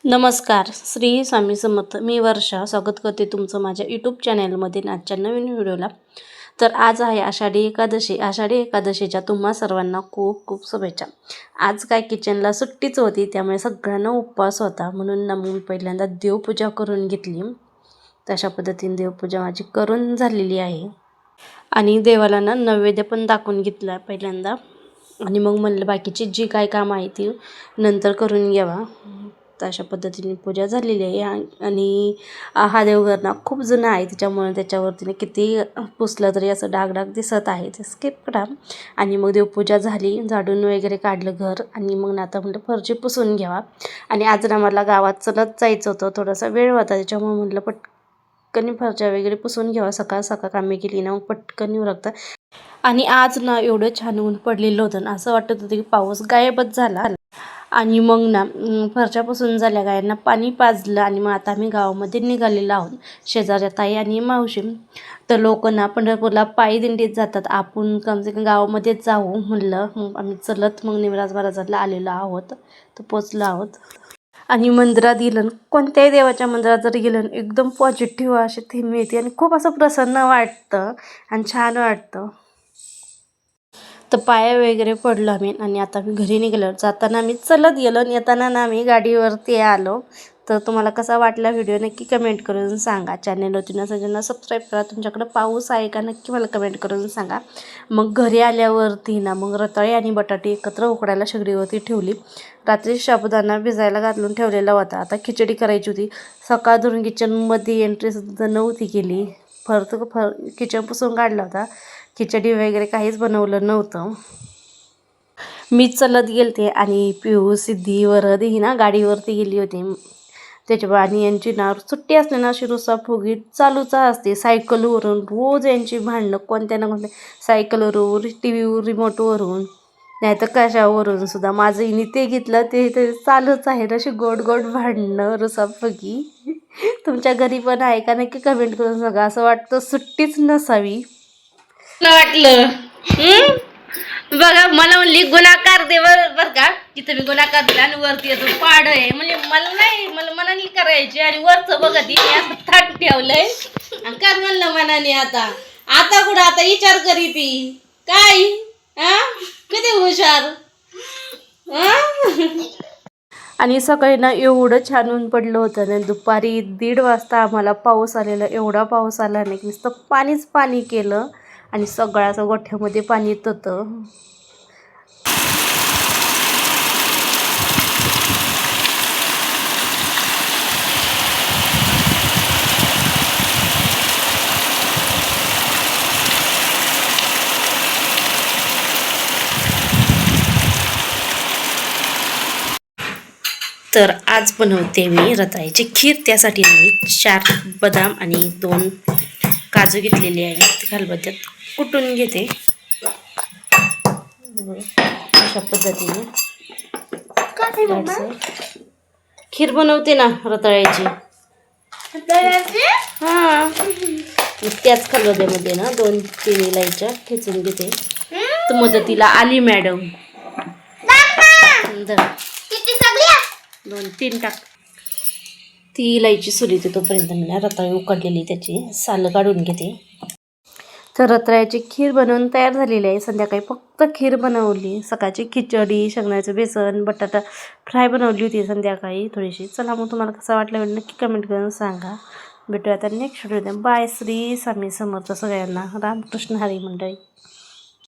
नमस्कार. श्री स्वामी समर्थ. मी वर्षा स्वागत करते तुमचं माझ्या यूट्यूब चॅनलमध्ये आजच्या नवीन व्हिडिओला. तर आज आहे आषाढी एकादशी. आषाढी एकादशीच्या तुम्हा सर्वांना खूप खूप शुभेच्छा. आज काय किचनला सुट्टीच होती, त्यामुळे सगळ्यांना उपवास होता. म्हणून ना मी पहिल्यांदा देवपूजा करून घेतली. तशा पद्धतीने देवपूजा माझी करून झालेली आहे आणि देवाला ना नैवेद्य पण दाखवून घेतला पहिल्यांदा. आणि मग म्हणलं बाकीची जी काय कामं आहे ती नंतर करून घ्यावा. तर अशा पद्धतीने पूजा झालेली आहे. आणि हा देवघर ना खूप जुना आहे, त्याच्यामुळे त्याच्यावरती किती पुसलं तरी असं डाग दिसत आहे, ते स्किप करा. आणि मग देवपूजा झाली, झाडून वगैरे काढलं घर. आणि मग ना आता म्हटलं फरची पुसून घ्यावा. आणि आज ना मला गावात चलत जायचं होतं, थोडासा वेळ होता, त्याच्यामुळे म्हटलं पटकन फरच्या वगैरे पुसून घ्यावा. सकाळ सकाळ कामे केली ना मग पटकन उरकतं. आणि आज ना एवढं छान ऊन पडलेलं होतं ना, असं वाटत होतं की पाऊस गायबच झाला. आणि मग ना फरच्यापासून झाल्या, गायांना पाणी पाजलं. आणि मग आता आम्ही गावामध्ये निघालेलो आहोत. शेजाऱ्या ताई आणि मावशी तर लोक ना पंढरपूरला पायी दिंडीत जातात, आपण कमसे कम गावामध्येच जाऊ म्हणलं. मग आम्ही चलत मग निवराज महाराजांना आलेलो आहोत, तर पोचलो आहोत. आणि मंदिरात गेलं, कोणत्याही देवाच्या मंदिरात जर गेलं एकदम पॉझिटिव्ह अशी थीम येते आणि खूप असं प्रसन्न वाटतं आणि छान वाटतं. तर पाया वगैरे पडलो आम्ही. आणि आता मी घरी निघालो. जाताना आम्ही चलत गेलो आणि येताना ना आम्ही गाडीवरती आलो. तर तुम्हाला कसा वाटला व्हिडिओ नक्की कमेंट करून सांगा. चॅनलवरती न सगळ्यांना सबस्क्राईब करा. तुमच्याकडे पाऊस आहे का नक्की मला कमेंट करून सांगा. मग घरी आल्यावरती ना मग रताळे आणि बटाटे एकत्र उकडायला शेगडीवरती ठेवली. रात्री साबुदाणा भिजायला घालून ठेवलेला होता. आता खिचडी करायची होती. सकाळ धरून किचनमध्ये एंट्रीसुद्धा नव्हती केली. किचन पुसून काढला होता. खिचडी वगैरे काहीच बनवलं नव्हतं. मी चलत गेलते आणि पिऊ सिद्धी वरद ही ना गाडीवरती गेली होती. त्याच्यामुळे आणि यांची ना सुट्टी असते ना अशी रुसाफुगी चालूच असते. सायकलवरून रोज यांची भांडणं, कोणत्या ना कोणत्या सायकलवरून, टी व्हीवर, रिमोटवरून, नाही तर कशावरून सुद्धा. माझं हिने ते घेतलं ते चालूच आहे. अशी गोड गोड भांडणं, रुसाफुगी. तुमच्या घरी पण आहे का नक्की कमेंट करून सांगा. असं वाटतं सुट्टीच नसावी वाटलं. बघा मला म्हणली गुणाकार दे बर का. तिथं मी गुणाकार दिला आणि वरती येतो पाड आहे. म्हणजे मला नाही, मला मनाने करायची. आणि वरचं बघा ती मी असं ताट ठेवलंय आणि कर म्हणलं मनाने. आता कुठं आता विचार करी ती काय किती हुशार. आणि सकाळी ना एवढं छान ऊन पडलं होतं ना. दुपारी 1:30 वाजता आम्हाला पाऊस आलेला. एवढा पाऊस आला नाही की नुसतं पाणीच पाणी केलं आणि सगळ्या असं गोठ्यामध्ये पाणी येत होतं. तर आज बनवते मी रताळ्याची खीर. त्यासाठी मी 4 बदाम आणि 2 काजू घेतलेले आहेत. खलबत्त्यात कुटून घेते अशा पद्धतीने. खीर बनवते ना रताळ्याची. हां, त्याच खलबत्त्यामध्ये ना 2-3 इलायच्या ठेचून घेते. तर मदतीला आली मॅडम. 2-3 टाक. ती इलायची सुलीते तोपर्यंत मी ना रताळी उकडलेली त्याची सालं काढून घेते. तर रताळ्याची खीर बनवून तयार झालेली आहे. संध्याकाळी फक्त खीर बनवली. सकाळची खिचडी, शेंगदाण्याचं बेसन, बटाटा फ्राय बनवली होती संध्याकाळी थोडीशी. चला मग तुम्हाला कसं वाटलं नक्की कमेंट करून सांगा. भेटूया आता next video. Bye. Shri Swami Samarth सगळ्यांना. रामकृष्ण हरी मंडळी.